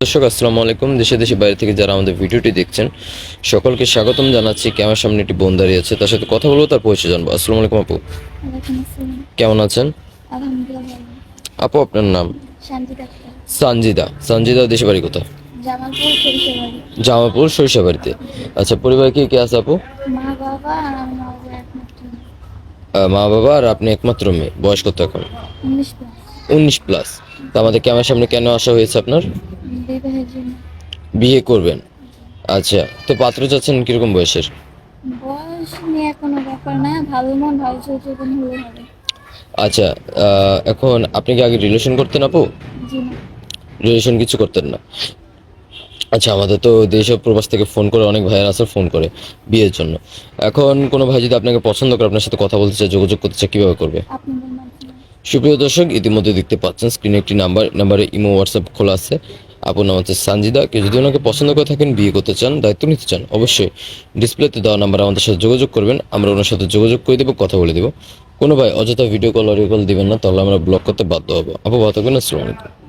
দর্শক আসসালামু আলাইকুম। দেশে দেশে বাইরে থেকে যারা আমাদের ভিডিওটি দেখছেন সকলকে স্বাগতম জানাচ্ছি। ক্যামেরার সামনে একটি বোন দাঁড়িয়ে আছে, তার সাথে কথা বলবো, তার পরিচয় জানবো। আসসালামু আলাইকুম আপু, ওয়ালাইকুম আসসালাম। কেমন আছেন? আলহামদুলিল্লাহ ভালো। আপু আপনার নাম? শান্তিতে আক্তার। সানজিদা। সানজিদা দেশে বাড়ি কোথায়? জামালপুর সরিষাবাড়ি। জামালপুর সরিষাবাড়িতে। আচ্ছা, পরিবারে কে কে আছে আপু? মা বাবা আর আমি মা বাবার একমাত্র মেয়ে। মা বাবা আর আপনি একমাত্র মেয়ে। বয়স কত এখন? 19+। 19+। তো আমাদের ক্যামেরার সামনে কেন আসা হয়েছে আপনার? বিবাহের জন্য। বিয়ে করবেন? আচ্ছা, তো পাত্র চাচ্ছেন কিরকম বয়সের? বয়স নিয়ে কোনো ব্যাপার না, ভালো মন ভালো চরিত্র কোনো হলে হবে। আচ্ছা, এখন আপনি কি আগে রিলেশন করতেন আপু? জি না। রিলেশন কিছু করতেন না? আচ্ছা, আমাদের তো দেশ ও প্রবাস থেকে ফোন করে অনেক ভাইয়ের আছে, ফোন করে বিয়ের জন্য। এখন কোনো ভাই যদি আপনাকে পছন্দ করে, আপনার সাথে কথা বলতে চায়, যোগাযোগ করতে চায়, কীভাবে করবে? আপনাদের মাধ্যমে। সুপ্রিয় দর্শক, ইতিমধ্যে দেখতে পাচ্ছেন স্ক্রিনে একটি নাম্বারে ইমো হোয়াটসঅ্যাপ খোলা আছে। আপুর নাম হচ্ছে সানজিদা। কেউ যদি ওনাকে পছন্দ করে থাকেন, বিয়ে করতে চান, দায়িত্ব নিতে চান, অবশ্যই ডিসপ্লেতে দেওয়া নাম্বার আমাদের সাথে যোগাযোগ করবেন। আমরা ওনার সাথে যোগাযোগ করে দেবো, কথা বলে দেবো। কোনো ভাই অযথা ভিডিও কল অডিও কল দিবেন না, তাহলে আমরা ব্লক করতে বাধ্য হবো। আপু ভালো থাকবেন। আসসালামু আলাইকুম।